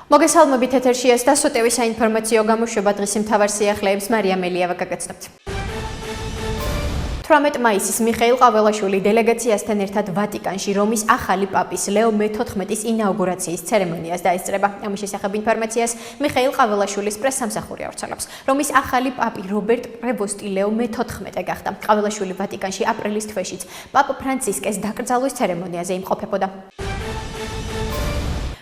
მოგესალმებით ეთერში ეს და სოტევის საინფორმაციო გამოშვება დღის მთავარ სიახლეებს მარია მელიავა გაგაცნობთ. 18 მაისის მიხეილ ყაველაშვილი დელეგაციასთან ერთად ვატიკანში რომის ახალი პაპის ლეო მე-14-ის ინაუგურაციის ცერემონიას დაესწრება. ამის შესახებ ინფორმაციას მიხეილ ყაველაშვილის პრესსამსახური ავრცელებს. რომის ახალი პაპი რობერტ პრევოსტი ლეო მე-14 გახდა. ყაველაშვილი ვატიკანში აპრილის თვეშიც პაპ ფრანცისკეს დაკრძალვის ცერემონიაზე იმყოფებოდა.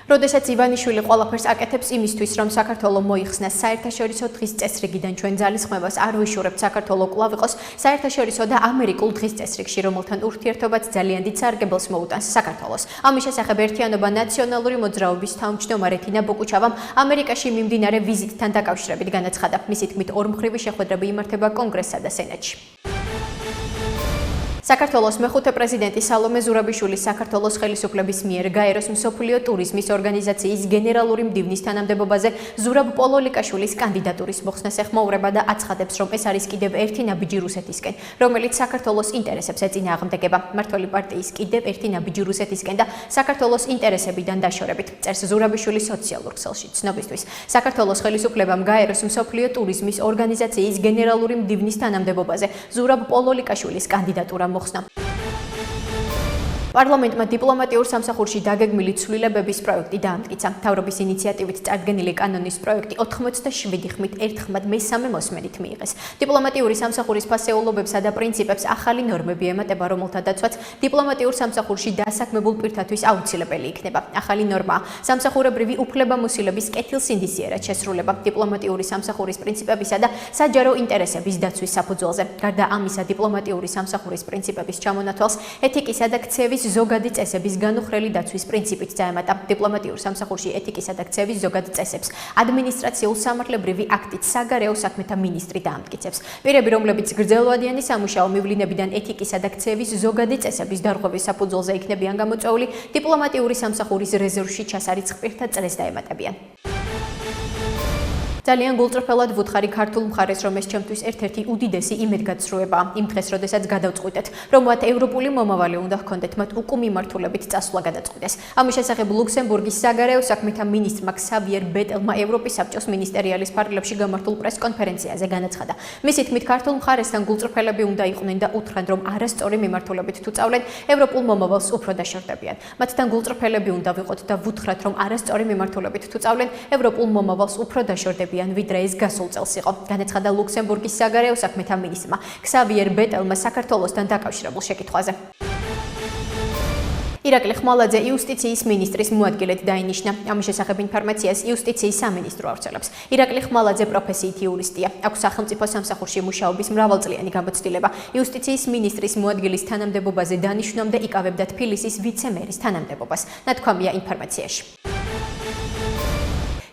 როდესაც ივანიშვილი ყველაფერს აკეთებს იმისთვის, რომ საქართველო მოიხსნას საერთაშორისო დღის წესრიგიდან ჩვენ ძალისხმევას არ ვიშურებთ საქართველო კვლავ იყოს საერთაშორისო და ამერიკულ დღის წესრიგში, რომელთან ურთიერთობაც ძალიან დიდ სარგებელს მოუტანს საქართველოს. ამის შესახებ ერთიანობა ნაციონალური მოძრაობის თავმჯდომარე თინა ბოკუჩავამ ამერიკაში მიმდინარე ვიზიტთან დაკავშირებით განაცხადა. მისი თქმით, ორმხრივი შეხვედრები იმართება კონგრესსა და სენატში. საქართველოს მეხუთე პრეზიდენტი სალომე ზურაბიშვილის საქართველოს ხელისუფლების მიერ გაეროს მსოფლიო ტურიზმის ორგანიზაციის გენერალური მდივნის თანამდებობაზე ზურაბ პოლოლიკაშვილის კანდიდატურის მოხსნას ეხმაურება და აცხადებს, რომ ეს არის კიდევ ერთი ნაბიჯი რუსეთისკენ, რომელიც საქართველოს ინტერესებს ეწინააღმდეგება. მმართველი პარტიის კიდევ ერთი ნაბიჯი რუსეთისკენ და საქართველოს ინტერესებიდან დაშორებით. წერს ზურაბიშვილი სოციალურ ქსელში. ცნობისთვის, საქართველოს ხელისუფლებამ გაეროს მსოფლიო ტურიზმის ორგანიზაციის გენერალური მდივნის თანამდებობაზე ზურაბ პოლოლიკაშვილის კანდიდატურა მოხსნა. პარლამენტმა დიპლომატიურ სამსახურში დაგეგმილი ცვლილებების პროექტი დაამტკიცა. მთავრობის ინიციატივით წარდგენილი კანონის პროექტი 87 ხმით ერთხმად მესამე მოსმენით მიიღეს. დიპლომატიური სამსახურის ფასეულობებსა და პრინციპებს ახალი ნორმები ემატება, რომელთა დაცვაც დიპლომატიურ სამსახურში დასაქმებულ პირთათვის აუცილებელი იქნება. ახალი ნორმაა სამსახურებრივი უფლებამოსილების კეთილსინდისიერად შესრულება დიპლომატიური სამსახურის პრინციპებისა და საჯარო ინტერესების დაცვის საფუძველზე. გარდა ამისა, დიპლომატიური სამსახურის პრინციპების ჩამონათვალს ეთიკისა და ქცევის ზოგადი წესების განუხრელი დაცვის პრინციპით დაემატა. დიპლომატიურ სამსახურში ეთიკისა და ქცევის ზოგადი წესებს ადმინისტრაციულ-სამართლებრივი აქტით საგარეო საქმეთა მინისტრი დაამტკიცებს. პირები, რომლებიც გრძელვადიანი სამუშაო მივლინებიდან ეთიკისა და ქცევის ზოგადი წესების დარღვევის საფუძველზე იქნებიან გამოწვეული, დიპლომატიური სამსახურის რეზერვში ჩასარიცხ პირთა წრეს დაემატებიან. ძალიან გულწრფელად ვუთხარი ქართულ მხარეს, რომ ეს ჩემთვის ერთ-ერთი უდიდესი იმედგაცრუებაა. იმ დღეს, როდესაც გადავწყვიტეთ, რომ მათ ევროპული მომავალი უნდა ჰქონდეთ, მათ უკუმიმართულებით წასვლა გადაწყვიტეს. ამის შესახებ ლუქსემბურგის საგარეო საქმეთა მინისტრმა ქსავიერ ბეტელმა ევროპის საბჭოს მინისტერიალის ფარგლებში გამართულ პრესკონფერენციაზე განაცხადა. მისი თქმით, ქართულ მხარესთან გულწრფელები უნდა იყვნენ და უთხრან, რომ არასწორი მიმართულებით თუ წავლენ, ევროპულ მომავალს უფრო დაშორდებიან. მათთან გულწრფელები უნდა ვიყოთ და ვუთხრათ, რომ არასწორი მიმართულებით თუ წავლენ, ევროპულ მომავალს უფრო დაშორდებიან. ვიდრე ეს გასულ წელს იყო. განაცხადა ლუქსემბურგის საგარეო საქმეთა მინისტრმა ქსავიერ ბეტელმა საქართველოსთან დაკავშირებულ შეკითხვაზე. ირაკლი ხმალაძე იუსტიციის მინისტრის მოადგილედ დაინიშნა. ამის შესახებ ინფორმაციას იუსტიციის სამინისტრო ავრცელებს. ირაკლი ხმალაძე პროფესიით იურისტია. აქვს სახელმწიფო სამსახურში მუშაობის მრავალწლიანი გამოცდილება. იუსტიციის მინისტრის მოადგილის თანამდებობაზე დანიშვნამდე იკავებდა თბილისის ვიცე-მერის თანამდებობას. ნათქვამია ინფორმაციაში.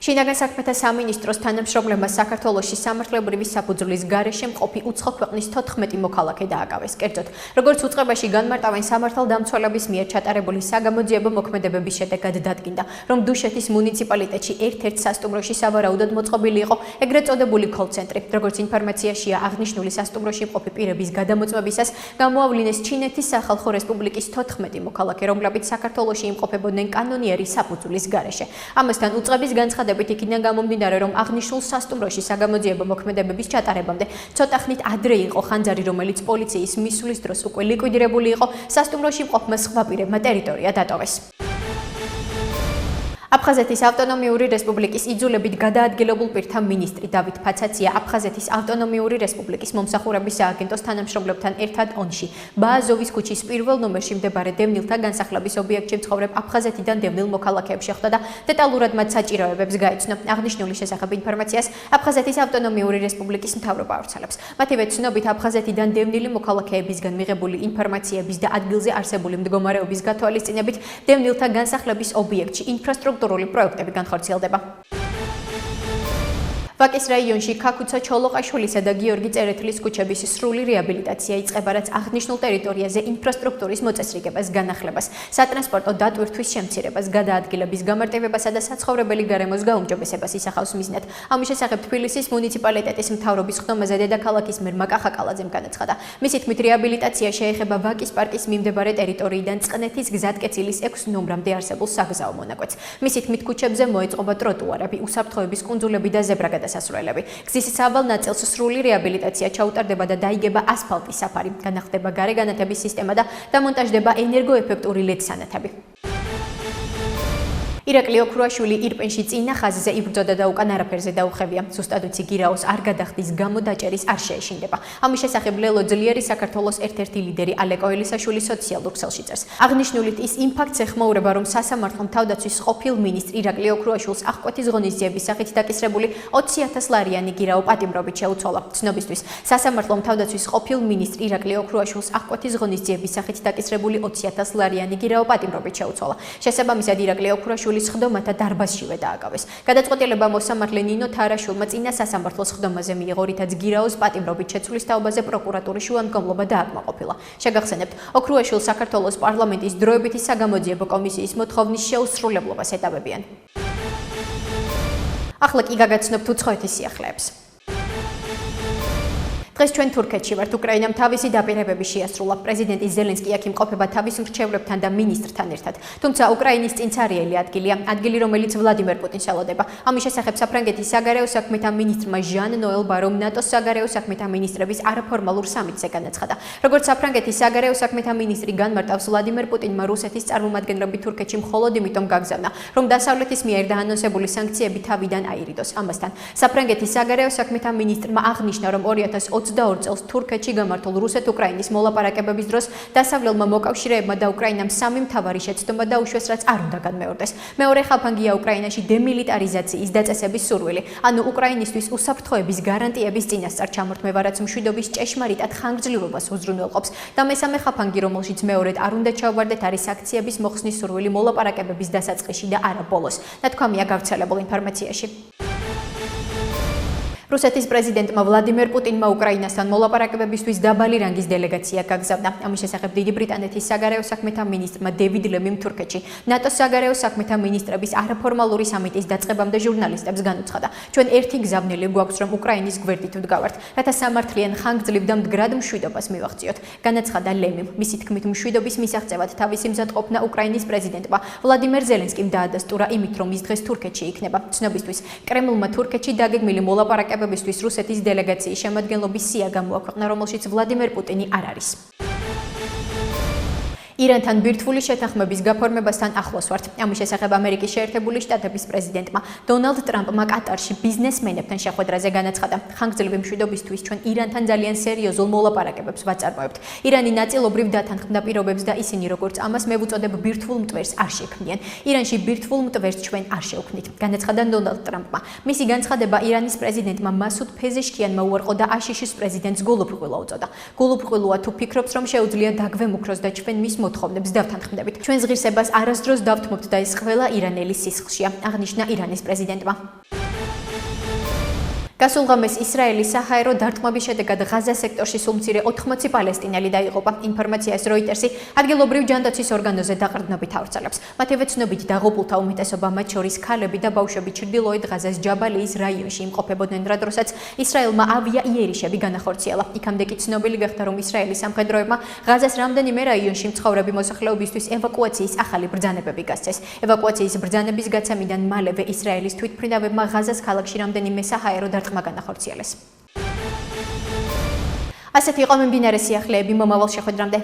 შინაგან საქმეთა სამინისტროს თანამშრომლებმა საქართველოში სამართლებრივი საფუძვლის გარეშე მყოფი უცხო ქვეყნის 14 მოქალაქე დააკავეს. კერძოდ, როგორც უწყებაში განმარტავენ სამართალდამცველების მიერ ჩატარებული საგამოძიებო მოქმედებების შედეგად დადგინდა, რომ დუშეთის მუნიციპალიტეტში ერთ-ერთ სასტუმროში სავარაუდოდ მოწყობილი იყო ეგრეთ წოდებული კოლ-ცენტრი. როგორც ინფორმაციაშია აღნიშნული სასტუმროში მყოფი პირების გადამოწმებისას გამოავლინეს ჩინეთის სახალხო რესპუბლიკის 14 მოქალაქე, რომლებიც საქართველოში იმყოფებოდნენ კანონიერი საფუძვლის გარეშე. ამასთან უწყების განცხადებით იქიდან გამომდინარე, რომ აღნიშნულ სასტუმროში საგამოძიებო მოქმედებების ჩატარებამდე ცოტა ხნით ადრე იყო ხანძარი, რომელიც პოლიციის მისვლის დროს უკვე ლიკვიდირებული იყო, სასტუმროში მყოფმა სხვა პირებმა ტერიტორია დატოვეს. აფხაზეთის ავტონომიური რესპუბლიკის იძულებით გადაადგილებულ პირთა მინისტრი დავით ფაცაცია აფხაზეთის ავტონომიური რესპუბლიკის მომსახურების სააგენტოს თანამშრომლებთან ერთად ონში ბააზოვის ქუჩის პირველ ნომერში მდებარე დევნილთა განსახლების ობიექტში მცხოვრებ აფხაზეთიდან დევნილ მოქალაქეებს შეხვდა და დეტალურად მათ საჭიროებებს გაეცნო. აღნიშნული შესახებ ინფორმაციას აფხაზეთის ავტონომიური რესპუბლიკის მთავრობა ავრცელებს. მათივე ცნობით, აფხაზეთიდან დევნილი მოქალაქეებისგან მიღებული ინფორმაციების და ადგილზე არსებული მდგომარეობის გათვალისწინებით დევნილთა განსახლების ობიექტში ინფრასტრუქტურული პროექტები განხორციელდება. ვაკის რაიონში ქაქუცა ჩოლოყაშვილისა და გიორგი წერეთლის ქუჩების სრული რეაბილიტაცია იწყება, რაც აღნიშნულ ტერიტორიაზე ინფრასტრუქტურის მოწესრიგებას, განახლებას, სატრანსპორტო დატვირთვის შემცირებას, გადაადგილების გამარტივებასა და საცხოვრებელი გარემოს გაუმჯობესებას ისახავს მიზნად. ამის შესახებ თბილისის მუნიციპალიტეტის მთავრობის ხდომაზე დედაქალაქის მერ მაკა ხაკალაძემ განაცხადა. მისი თქმით, რეაბილიტაცია შეეხება ვაკის პარკის მიმდებარე ტერიტორიიდან წყნეთის გზატკეცილის 6 ნომრამდე არსებულ საგზაო მონაკვეთს. მისი თქმით, ქუჩებზე მოეწყობა ტროტუარები, უსაფრთხოების კუნძულები და ზებრა გადასასვლელები. გზის სავალ ნაწილს სრული რეაბილიტაცია ჩაუტარდება და დაიგება ასფალტის საფარი, განახლდება გარეგანათების სისტემა და დამონტაჟდება ენერგოეფექტური LED სანათები. ირაკლი ოქრუაშვილი ირპენში წინა ხაზზე იბრძოდა და უკან არაფერზე დაუხევია. ზუსტად ვიცი გირაოს არ გადახდის გამო დაჭერის არ შეეშინდება. ამის შესახებ ლელო ძლიერი საქართველოს ერთ-ერთი ლიდერი ალეკო ელისაშვილი სოციალურ ქსელში წერს. აღნიშნულით ის იმ ფაქტს ეხმაურება, რომ სასამართლომ თავდაცვის ყოფილ მინისტრ ირაკლი ოქრუაშვილს აღკვეთის ღონისძიების სახით დაკისრებული 20,000 ლარიანი გირაო პატიმრობით შეუცვალა. ცნობისთვის, სასამართლომ თავდაცვის ყოფილ მინისტრ ირაკლი ოქრუაშვილს აღკვეთის ღონისძიების სახით დაკისრებული 20,000 ლარიანი გირაო პატიმრობით შეუცვალა. შესაბამისად ირაკლი ოქრუაშვილი ხდომათა დარბაზშივე დააკავეს. გადაწყვეტილება მოსამართლე ნინო თარაშვილმა წინა სასამართლოს ხდომაზე მიიღო, რითაც გირაოს პატიმრობით შეცვლის თაობაზე პროკურატურის შუამდგომლობა დააკმაყოფილა. შეგახსენებთ, ოქრუაშვილს საქართველოს პარლამენტის დროებითი საგამოძიებო კომისიის მოთხოვნის შეუსრულებლობას ეტაბებიან. ახლა კი გაგაცნობთ უცხოეთის სიახლეებს. დღეს ჩვენ თურქეთში ვართ. უკრაინამ თავისი დაპირებები შეასრულა. პრეზიდენტი ზელენსკი აქ იმყოფება თავის მრჩევლებთან და მინისტრთან ერთად. თუმცა უკრაინის წინ ცარიელი ადგილია, ადგილი რომელიც ვლადიმერ პუტინს ელოდება. ამის შესახებ საფრანგეთის საგარეო საქმეთა მინისტრმა ჟან ნოელ ბარომ ნატოს საგარეო საქმეთა მინისტრების არაფორმალურ სამიტზე განაცხადა. როგორც საფრანგეთის საგარეო საქმეთა მინისტრი განმარტავს, ვლადიმერ პუტინმა რუსეთის წარმომადგენლები თურქეთში მხოლოდ იმიტომ გაგზავნა, რომ დასავლეთის მიერ დაანონსებული სანქციები თავიდან აირიდოს. ამასთან, საფრანგეთის საგარეო საქმეთა მინისტრმა აღნიშნა, რომ 2022 წელს თურქეთში გამართულ რუსეთ-უკრაინის მოლაპარაკებების დროს დასავლელმა მოკავშირეებმა და უკრაინამ სამი მთავარი შეცდომა დაუშვეს, რაც არ უნდა განმეორდეს. მეორე ხალხანგია უკრაინაში დემილიტარიზაციის დაწესების სურვილი, ანუ უკრაინისთვის უსაფრთხოების გარანტიების წინასწარ ჩამორთმევა, რაც მშვიდობის ჭეშმარიტად ხანგრძლივობას უზრუნველყოფს და მესამე ხალხანგი, რომელშიც მეორედ არ უნდა ჩავვარდეთ, არის საქციების მოხსნის სურვილი მოლაპარაკებების დასაწყისში და არა ბოლოს. ნათქვამია გავრცელებულ ინფორმაციაში. რუსეთის პრეზიდენტმა ვლადიმერ პუტინმა უკრაინასთან მოლაპარაკებებისთვის დაბალი რანგის დელეგაცია გაგზავნა. ამის შესახებ დიდი ბრიტანეთის საგარეო საქმეთა მინისტრმა დევიდ ლემიმ თურქეთში ნატოს საგარეო საქმეთა მინისტრების არაფორმალური სამიტის დაწყებამდე ჟურნალისტებს განუცხადა. ჩვენ ერთი გზავნილი გვაქვს, რომ უკრაინის გვერდით ვდგავართ, რათა სამართლიან ხანგრძლივ და მდგრად მშვიდობას მივაღწიოთ. განაცხადა ლემიმ. მისი თქმით, მშვიდობის მისაღწევად თავისი მზადყოფნა უკრაინის პრეზიდენტმა ვლადიმერ ზელენსკიმ დაადასტურა იმით, რომ ის დღეს თურქეთში იქნება. ცნობისთვის, კრემლმა თურქეთში დაგეგმილი მოლაპარაკებებისთვის რუსეთის დელეგაციის შემადგენლობის სია გამოაქვეყნა, რომელშიც ვლადიმერ პუტინი არ არის. ირანთან ბირთვული შეთანხმების გაფორმებასთან ახლოს ვართ. ამის შესახებ ამერიკის შეერთებული შტატების პრეზიდენტმა დონალდ ტრამპმა კატარში ბიზნესმენებთან შეხვედრაზე განაცხადა, ხანგრძლივი მშვიდობისთვის ჩვენ ირანთან ძალიან სერიოზულ მოლაპარაკებებს ვაწარმოებთ. ირანი ნაწილობრივ დათანხმდა პირობებს და ისინი, როგორც ამას მე ვუწოდებ, ბირთვულ მტვერს არ შექმნიან. ირანში ბირთვულ მტვერს ჩვენ არ შევქმნით. განაცხადა დონალდ ტრამპმა. მისი განცხადება ირანის პრეზიდენტმა მასუდ ფეზეშკიანმა უარყო და აშიშის პრეზიდენტს გულუბრყვილო უწოდა. გულუბრყვილოა თუ ფიქრობს, რომ შეუძლია დაგვემუქროს და ჩვენ მის მოთხოვნებს დავთანხმდებით. ჩვენს ღირსებას არასდროს დავთმობთ და ეს ყველა ირანელის სისხლშია, აღნიშნა ირანის პრეზიდენტმა. გასულ ღამეს ისრაელის საჰაერო დარტყმების შედეგად ღაზა სექტორში სულ მცირე 80 პალესტინელი დაიღუპა. ინფორმაციას როიტერსი ადგილობრივ ჯანდაცვის ორგანოზე დაყრდნობით ავრცელებს. მათივე ცნობით დაღუპულთა უმეტესობა, მათ შორის ქალები და ბავშვები, ჩრდილოეთ ღაზას ჯაბალიის რაიონში იმყოფებოდნენ, რადგანაც ისრაელმა ავიაიერიშები განახორციელა. იქამდე კი ცნობილი გახდა, რომ ისრაელის სამხედროებმა ღაზას რამდენიმე რაიონში მცხოვრები მოსახლეობისთვის ევაკუაციის ახალი ბრძანებები გასცეს. ევაკუაციის ბრძანების გაცემიდან მალევე ისრაელის თვითმფრინავებმა ღაზას ქალაქში რამდენიმე საჰაერო დარტყმა განახორციელეს. ასეთი იყო მიმდინარე სიახლეები მომავალ შეხვედრამდე.